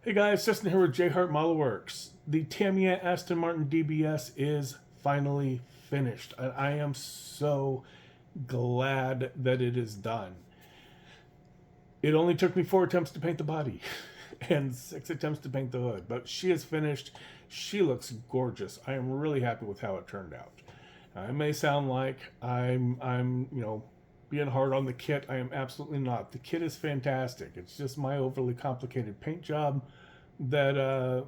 Hey guys, Justin here with JHart Modelworks. The Tamiya Aston Martin DBS is finally finished. I am so glad that it is done. It only took me 4 attempts to paint the body and 6 attempts to paint the hood, but she is finished. She looks gorgeous. I am really happy with how it turned out. It may sound like I'm being hard on the kit. I am absolutely not. The kit is fantastic. It's just my overly complicated paint job that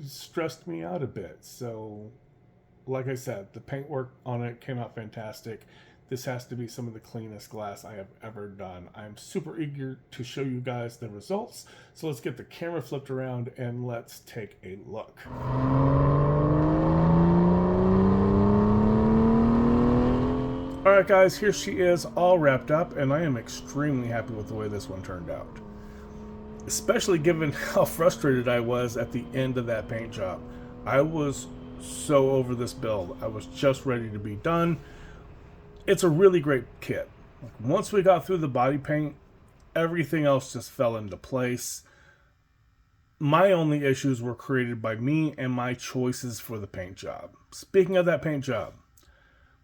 stressed me out a bit. So, like I said, the paintwork on it came out fantastic. This has to be some of the cleanest glass I have ever done. I'm super eager to show you guys the results. So let's get the camera flipped around and let's take a look. Alright guys, here she is all wrapped up, and I am extremely happy with the way this one turned out. Especially given how frustrated I was at the end of that paint job. I was so over this build. I was just ready to be done. It's a really great kit. Once we got through the body paint, everything else just fell into place. My only issues were created by me and my choices for the paint job. Speaking of that paint job,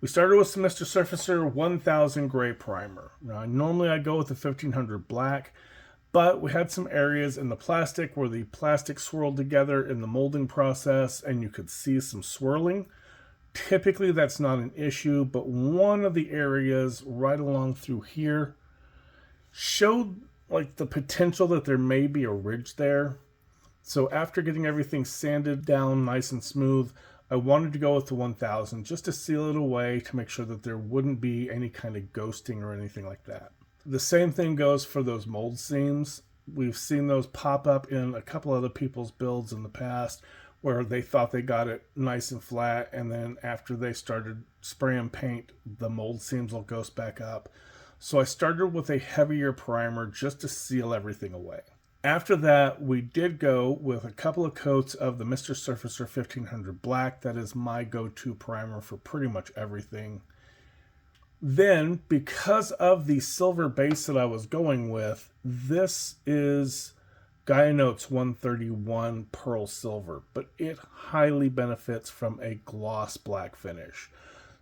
we started with some Mr. Surfacer 1000 gray primer. Now, normally I go with the 1500 black, but we had some areas in the plastic where the plastic swirled together in the molding process and you could see some swirling. Typically that's not an issue, but one of the areas right along through here showed like the potential that there may be a ridge there. So after getting everything sanded down nice and smooth, I wanted to go with the 1000 just to seal it away to make sure that there wouldn't be any kind of ghosting or anything like that. The same thing goes for those mold seams. We've seen those pop up in a couple other people's builds in the past where they thought they got it nice and flat, and then after they started spraying paint, the mold seams will ghost back up. So I started with a heavier primer just to seal everything away. After that, we did go with a couple of coats of the Mr. Surfacer 1500 Black. That is my go-to primer for pretty much everything. Then, because of the silver base that I was going with, this is Gaia Notes 131 Pearl Silver, but it highly benefits from a gloss black finish.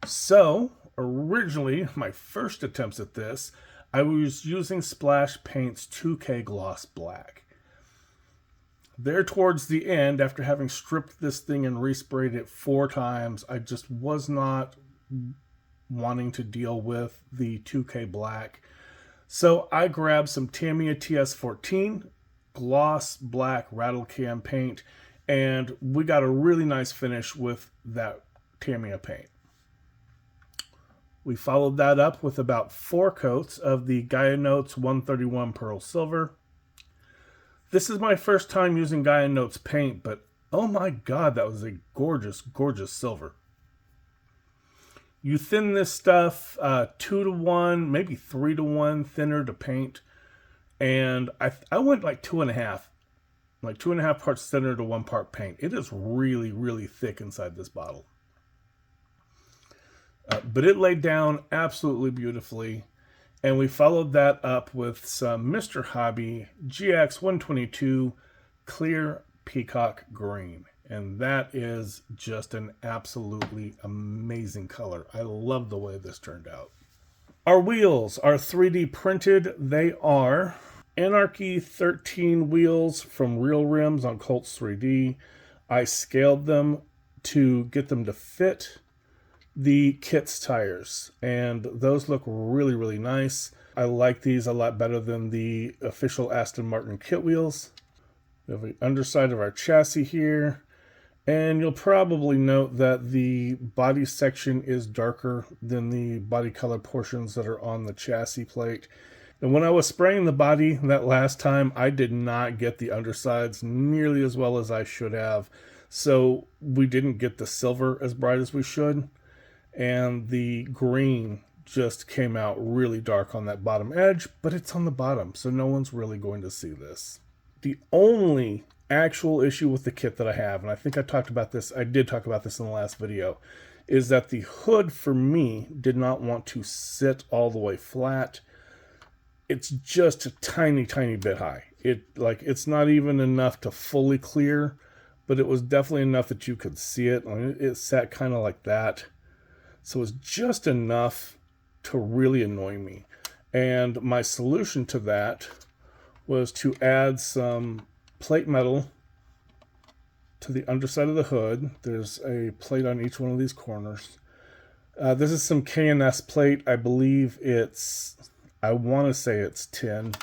So, originally, my first attempts at this, I was using Splash Paint's 2K Gloss Black. There towards the end, after having stripped this thing and resprayed it 4 times, I just was not wanting to deal with the 2K Black. So I grabbed some Tamiya TS14 Gloss Black Rattle Can paint, and we got a really nice finish with that Tamiya paint. We followed that up with about 4 coats of the Gaia Notes 131 Pearl Silver. This is my first time using Gaia Notes paint, but oh my god, that was a gorgeous, gorgeous silver. You thin this stuff 2 to 1, maybe 3 to 1 thinner to paint. And I went like 2.5. Like 2.5 parts thinner to 1 part paint. It is really, really thick inside this bottle. But it laid down absolutely beautifully. And we followed that up with some Mr. Hobby GX 122 Clear Peacock Green. And that is just an absolutely amazing color. I love the way this turned out. Our wheels are 3D printed. They are Anarchy 13 wheels from Real Rims on Colts 3D. I scaled them to get them to fit the kit's tires, and those look really, really nice. I like these a lot better than the official Aston Martin kit wheels. We have the underside of our chassis here, and you'll probably note that the body section is darker than the body color portions that are on the chassis plate. And when I was spraying the body that last time, I did not get the undersides nearly as well as I should have. So we didn't get the silver as bright as we should. And the green just came out really dark on that bottom edge, but it's on the bottom, so no one's really going to see this. The only actual issue with the kit that I have, and I think I did talk about this in the last video, is that the hood for me did not want to sit all the way flat. it's just a tiny, tiny bit high. It's not even enough to fully clear, but it was definitely enough that you could see it. It sat kind of like that. So it's just enough to really annoy me. And my solution to that was to add some plate metal to the underside of the hood. There's a plate on each one of these corners. This is some K&S plate. I believe I want to say it's tin.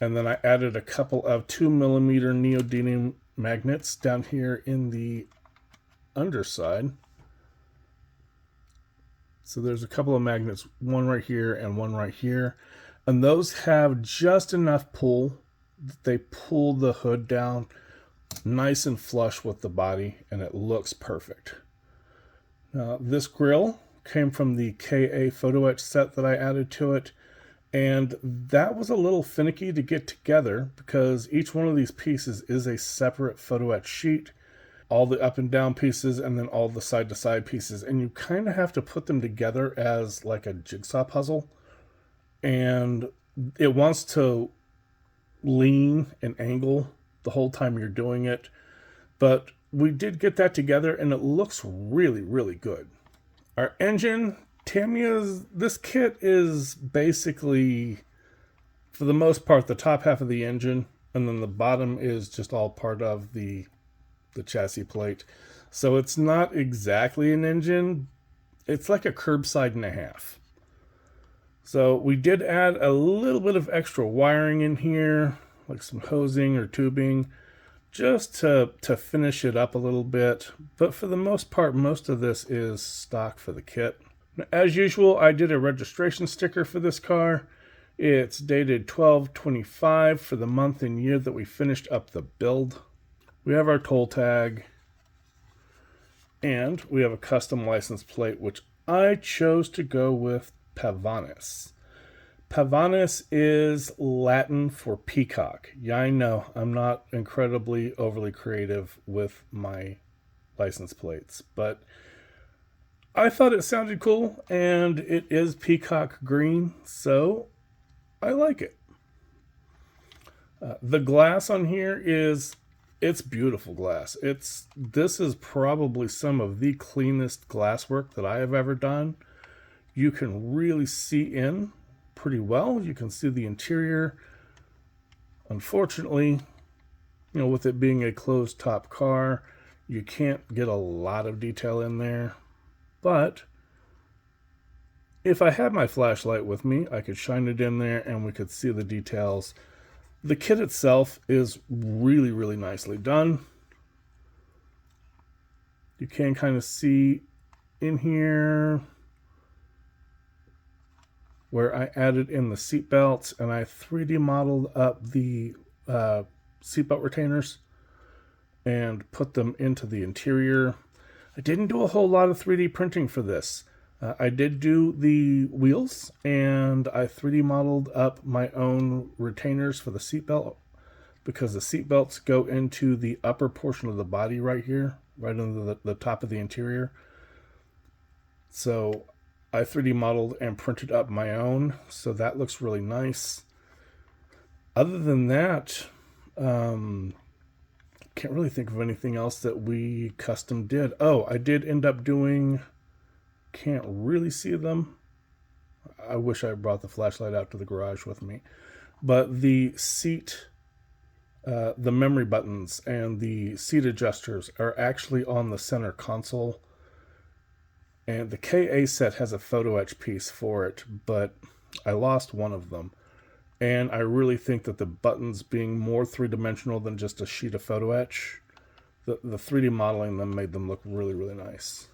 And then I added a couple of 2mm neodymium magnets down here in the underside. So there's a couple of magnets, one right here and one right here. And those have just enough pull that they pull the hood down nice and flush with the body, and it looks perfect. Now, this grill came from the KA photo etch set that I added to it, and that was a little finicky to get together because each one of these pieces is a separate photo etch sheet, all the up and down pieces and then all the side to side pieces, and you kind of have to put them together as like a jigsaw puzzle, and it wants to lean and angle the whole time you're doing it. But we did get that together and it looks really, really good. Our engine, Tamiya's, this kit is basically, for the most part, the top half of the engine, and then the bottom is just all part of the chassis plate. So it's not exactly an engine. It's like a curbside and a half. So we did add a little bit of extra wiring in here, like some hosing or tubing, just to finish it up a little bit. But for the most part, most of this is stock for the kit. Now, as usual, I did a registration sticker for this car. It's dated 12/25 for the month and year that we finished up the build. We have our toll tag, and we have a custom license plate, which I chose to go with Pavonis. Pavonis is Latin for peacock. Yeah, I know, I'm not incredibly overly creative with my license plates, but I thought it sounded cool, and it is peacock green, so I like it. The glass on here it's beautiful glass. This is probably some of the cleanest glasswork that I have ever done. You can really see in pretty well. You can see the interior. Unfortunately, with it being a closed top car, you can't get a lot of detail in there. But if I had my flashlight with me, I could shine it in there and we could see the details. The kit itself is really, really nicely done. You can kind of see in here where I added in the seat belts, and I 3D modeled up the seatbelt retainers and put them into the interior. I didn't do a whole lot of 3D printing for this. I did do the wheels, and I 3D modeled up my own retainers for the seatbelt because the seatbelts go into the upper portion of the body right here, right under the top of the interior. So I 3D modeled and printed up my own, so that looks really nice. Other than that, can't really think of anything else that we custom did. Oh, I did end up doing, can't really see them. I wish I brought the flashlight out to the garage with me. But the seat, the memory buttons and the seat adjusters are actually on the center console. And the KA set has a photo etch piece for it, but I lost one of them. And I really think that the buttons being more three-dimensional than just a sheet of photo etch, the 3D modeling them made them look really, really nice.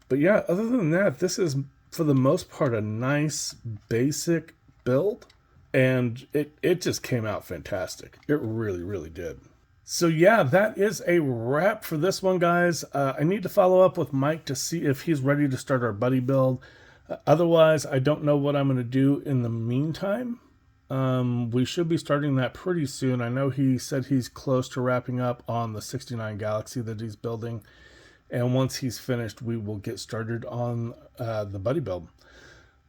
But yeah, other than that, this is, for the most part, a nice, basic build. And it just came out fantastic. It really, really did. So yeah, that is a wrap for this one, guys. I need to follow up with Mike to see if he's ready to start our buddy build. Otherwise, I don't know what I'm going to do in the meantime. We should be starting that pretty soon. I know he said he's close to wrapping up on the 69 Galaxy that he's building. And once he's finished, we will get started on the buddy build.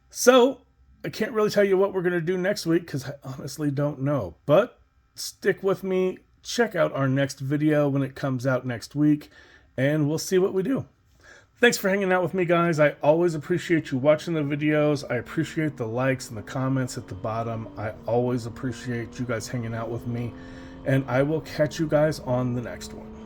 So I can't really tell you what we're going to do next week because I honestly don't know. But stick with me. Check out our next video when it comes out next week, and we'll see what we do. Thanks for hanging out with me, guys. I always appreciate you watching the videos. I appreciate the likes and the comments at the bottom. I always appreciate you guys hanging out with me, and I will catch you guys on the next one.